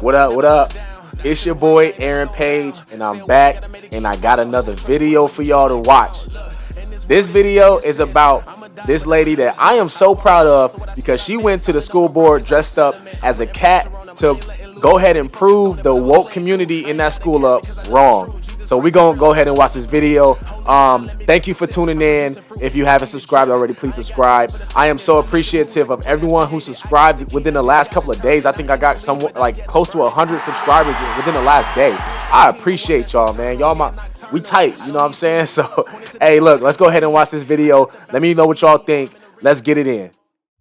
What up? What up? It's your boy Aaron Page, and I'm back, and I got another video for y'all to watch. This video is about this lady that I am so proud of because she went to the school board dressed up as a cat to go ahead and prove the woke community in that school up wrong. So we're going to go ahead and watch this video. Thank you for tuning in. If you haven't subscribed already, please subscribe. I am so appreciative of everyone who subscribed within the last couple of days. I think I got some like close to 100 subscribers within the last day. I appreciate y'all, man. We tight, you know what I'm saying? So, hey, look, let's go ahead and watch this video. Let me know what y'all think. Let's get it in.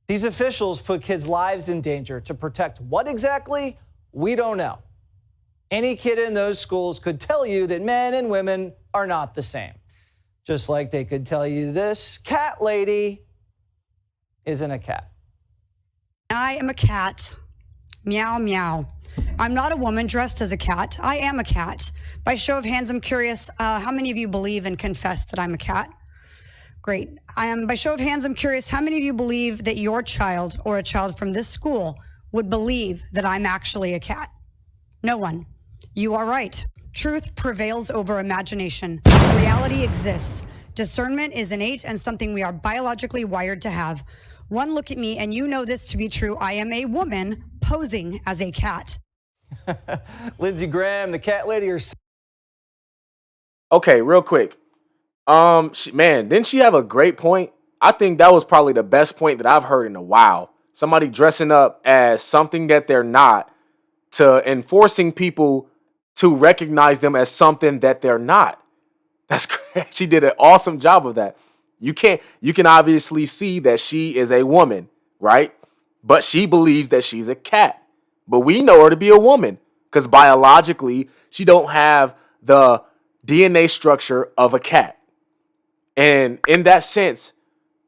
These officials put kids' lives in danger to protect what exactly? We don't know. Any kid in those schools could tell you that men and women are not the same. Just like they could tell you this cat lady isn't a cat. I am a cat. Meow, meow. I'm not a woman dressed as a cat. I am a cat. By show of hands, I'm curious, how many of you believe and confess that I'm a cat? Great. By show of hands, I'm curious, how many of you believe that your child or a child from this school would believe that I'm actually a cat? No one. You are right. Truth prevails over imagination. Reality exists. Discernment is innate and something we are biologically wired to have. One look at me and you know this to be true. I am a woman posing as a cat. Lindsey Graham, the cat lady, or Okay, real quick. Man, didn't she have a great point? I think that was probably the best point that I've heard in a while. Somebody dressing up as something that they're not, to enforcing people to recognize them as something that they're not. That's great. She did an awesome job of that. You can obviously see that she is a woman, right? But she believes that she's a cat. But we know her to be a woman because biologically, she don't have the DNA structure of a cat. And in that sense,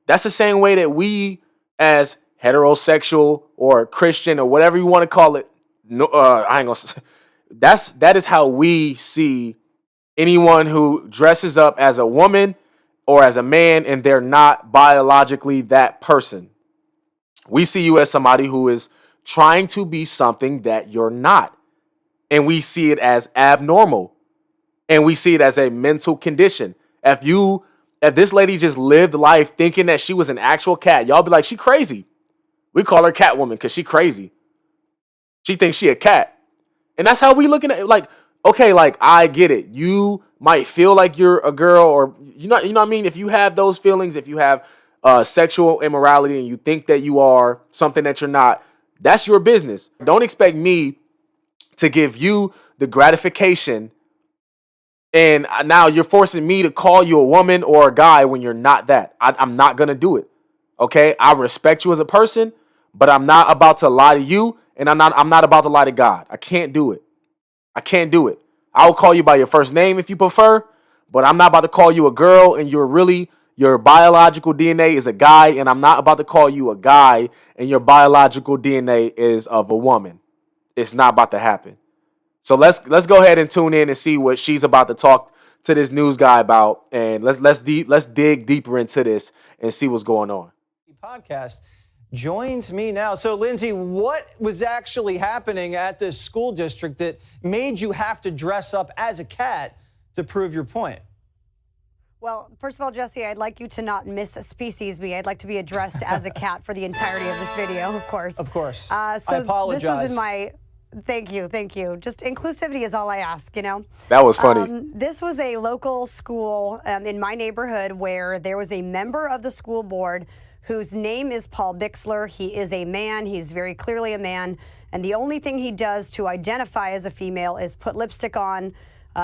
that's the same way that we as heterosexual or Christian or whatever you want to call it, I ain't gonna. That is how we see anyone who dresses up as a woman or as a man and they're not biologically that person. We see you as somebody who is trying to be something that you're not. And we see it as abnormal. And we see it as a mental condition. If this lady just lived life thinking that she was an actual cat, y'all be like, she crazy. We call her Catwoman because she crazy. She thinks she a cat. And that's how we looking at it. Like, okay, like, I get it. You might feel like you're a girl or, you know what I mean? If you have those feelings, if you have sexual immorality and you think that you are something that you're not, that's your business. Don't expect me to give you the gratification. And now you're forcing me to call you a woman or a guy when you're not that. I'm not going to do it. Okay? I respect you as a person, but I'm not about to lie to you. And I'm not about to lie to God. I can't do it. I can't do it. I will call you by your first name if you prefer, but I'm not about to call you a girl and your biological DNA is a guy, and I'm not about to call you a guy and your biological DNA is of a woman. It's not about to happen. So let's go ahead and tune in and see what she's about to talk to this news guy about, and let's dig deeper into this and see what's going on. podcast joins me now. So, Lindsey, what was actually happening at this school district that made you have to dress up as a cat to prove your point? Well, first of all, Jesse, I'd like you to not miss species me. I'd like to be addressed as a cat for the entirety of this video, of course. Of course. So I apologize. This was in my... Thank you. Just inclusivity is all I ask, you know? That was funny. This was a local school in my neighborhood where there was a member of the school board whose name is Paul Bixler. He is a man. He's very clearly a man. And the only thing he does to identify as a female is put lipstick on.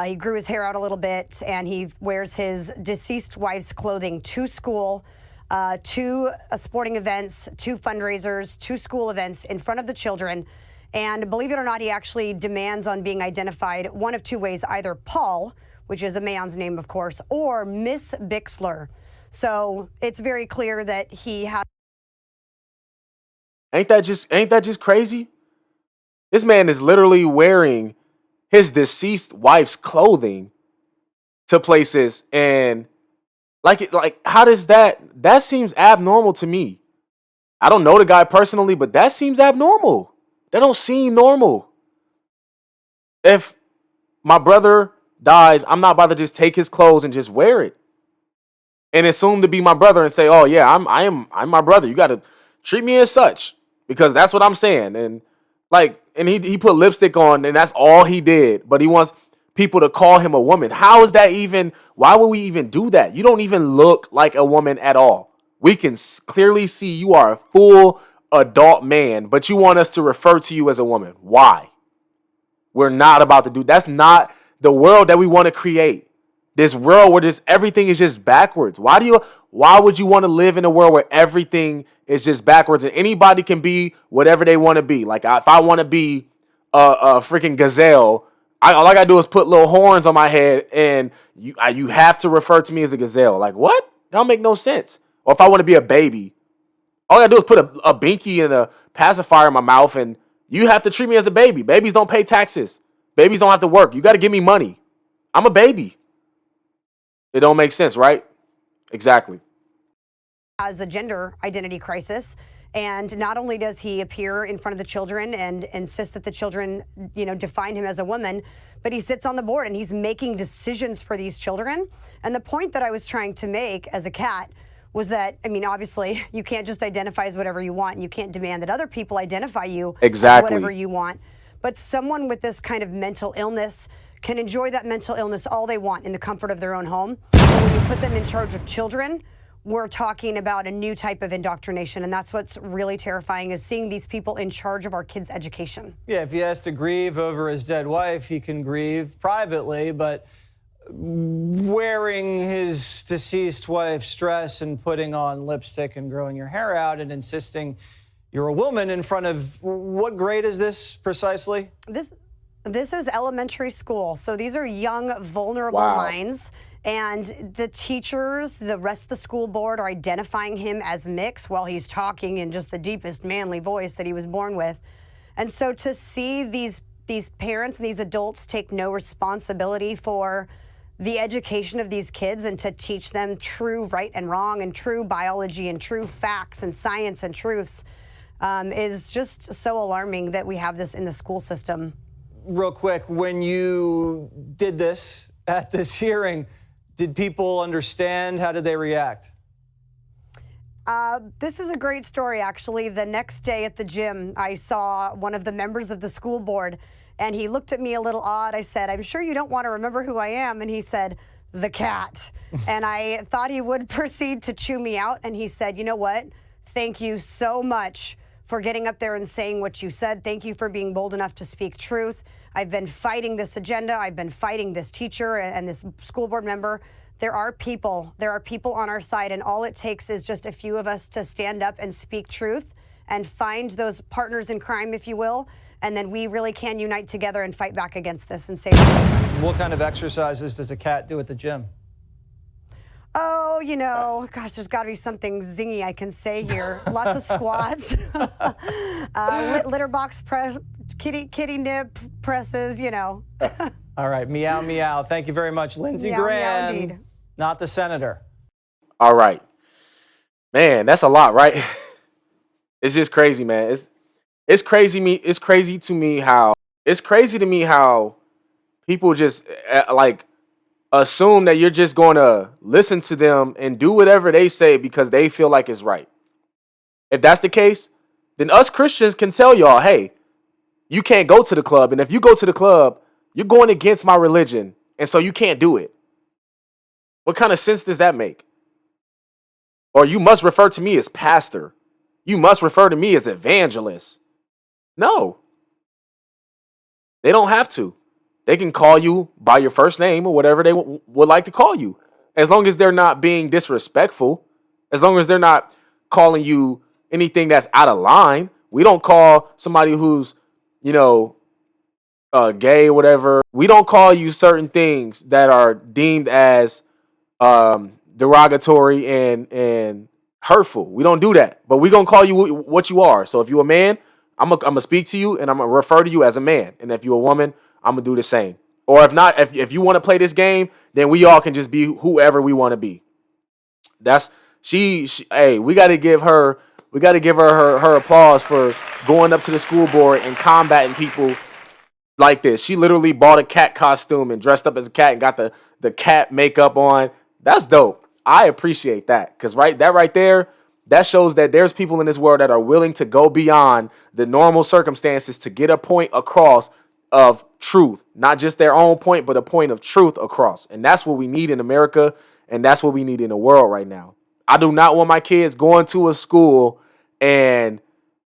He grew his hair out a little bit, and he wears his deceased wife's clothing to school, to sporting events, to fundraisers, to school events in front of the children. And believe it or not, he actually demands on being identified one of two ways, either Paul, which is a man's name, of course, or Miss Bixler. So it's very clear that he has. Ain't that just crazy? This man is literally wearing his deceased wife's clothing to places, and like how does that seems abnormal to me. I don't know the guy personally, but that seems abnormal. That don't seem normal. If my brother dies, I'm not about to just take his clothes and just wear it and assume to be my brother and say, "Oh yeah, I'm my brother. You got to treat me as such because that's what I'm saying." And he put lipstick on and that's all he did, but he wants people to call him a woman. How is that even? Why would we even do that? You don't even look like a woman at all. We can clearly see you are a full adult man, but you want us to refer to you as a woman. Why? We're not about to do. That's not the world that we want to create. This world where just everything is just backwards. Why would you want to live in a world where everything is just backwards and anybody can be whatever they want to be? Like if I want to be a freaking gazelle, all I gotta do is put little horns on my head and you have to refer to me as a gazelle. Like what? That don't make no sense. Or if I want to be a baby, all I gotta do is put a binky and a pacifier in my mouth and you have to treat me as a baby. Babies don't pay taxes. Babies don't have to work. You got to give me money. I'm a baby. It don't make sense, right? Exactly. Has a gender identity crisis. And not only does he appear in front of the children and insist that the children, define him as a woman, but he sits on the board and he's making decisions for these children. And the point that I was trying to make as a cat was that, obviously, you can't just identify as whatever you want. And you can't demand that other people identify you exactly as whatever you want. But someone with this kind of mental illness can enjoy that mental illness all they want in the comfort of their own home. But when you put them in charge of children, we're talking about a new type of indoctrination. And that's what's really terrifying is seeing these people in charge of our kids' education. Yeah, if he has to grieve over his dead wife, he can grieve privately, but wearing his deceased wife's dress and putting on lipstick and growing your hair out and insisting you're a woman in front of, what grade is this precisely? This is elementary school. So these are young, vulnerable minds. And the teachers, the rest of the school board are identifying him as mixed while he's talking in just the deepest manly voice that he was born with. And so to see these parents and these adults take no responsibility for the education of these kids and to teach them true right and wrong and true biology and true facts and science and truths is just so alarming that we have this in the school system. Real quick, when you did this at this hearing, did people understand? How did they react? This is a great story, actually. The next day at the gym, I saw one of the members of the school board, and he looked at me a little odd. I said, "I'm sure you don't want to remember who I am." And he said, "The cat." And I thought he would proceed to chew me out. And he said, "You know what? Thank you so much for getting up there and saying what you said. Thank you for being bold enough to speak truth. I've been fighting this agenda. I've been fighting this teacher and this school board member. There are people on our side, and all it takes is just a few of us to stand up and speak truth and find those partners in crime, if you will, and then we really can unite together and fight back against this and save children." What kind of exercises does a cat do at the gym? Oh, gosh, there's got to be something zingy I can say here. Lots of squats, litter box press, kitty nip presses, All right, meow, meow. Thank you very much, Lindsey Meow, meow, Graham, indeed. not the senator. All right. Man, that's a lot, right? It's just crazy, man. It's crazy to me how people just assume that you're just going to listen to them and do whatever they say because they feel like it's right. If that's the case, then us Christians can tell y'all, hey, you can't go to the club. And if you go to the club, you're going against my religion. And so you can't do it. What kind of sense does that make? Or you must refer to me as pastor. You must refer to me as evangelist. No. They don't have to. They can call you by your first name or whatever they would like to call you. As long as they're not being disrespectful. As long as they're not calling you anything that's out of line. We don't call somebody who's, gay or whatever. We don't call you certain things that are deemed as derogatory and hurtful. We don't do that. But we're going to call you what you are. So if you're a man, I'm going to speak to you and I'm going to refer to you as a man. And if you're a woman, I'm going to do the same. Or if not, if you want to play this game, then we all can just be whoever we want to be. That's hey, we got to give her her applause for going up to the school board and combating people like this. She literally bought a cat costume and dressed up as a cat and got the cat makeup on. That's dope. I appreciate that, because right there, that shows that there's people in this world that are willing to go beyond the normal circumstances to get a point across of truth, not just their own point, but a point of truth across. And that's what we need in America, and that's what we need in the world right now. I do not want my kids going to a school and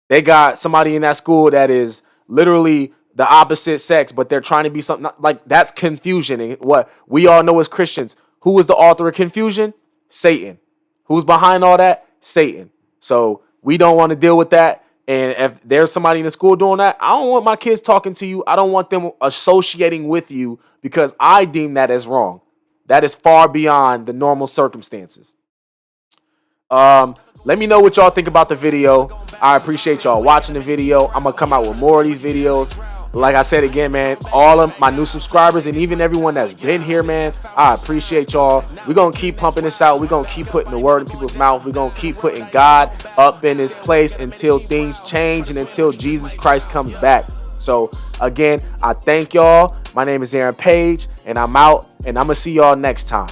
they got somebody in that school that is literally the opposite sex, but they're trying to be something like that's confusion. And what we all know as Christians, who was the author of confusion? Satan. Who's behind all that? Satan. So we don't want to deal with that. And if there's somebody in the school doing that, I don't want my kids talking to you. I don't want them associating with you, because I deem that as wrong. That is far beyond the normal circumstances. Let me know what y'all think about the video. I appreciate y'all watching the video. I'm gonna come out with more of these videos. Like I said again, man, all of my new subscribers and even everyone that's been here, man, I appreciate y'all. We're gonna keep pumping this out. We're gonna keep putting the word in people's mouth. We're gonna keep putting God up in his place until things change and until Jesus Christ comes back. So again, I thank y'all. My name is Aaron Page, and I'm out, and I'm gonna see y'all next time.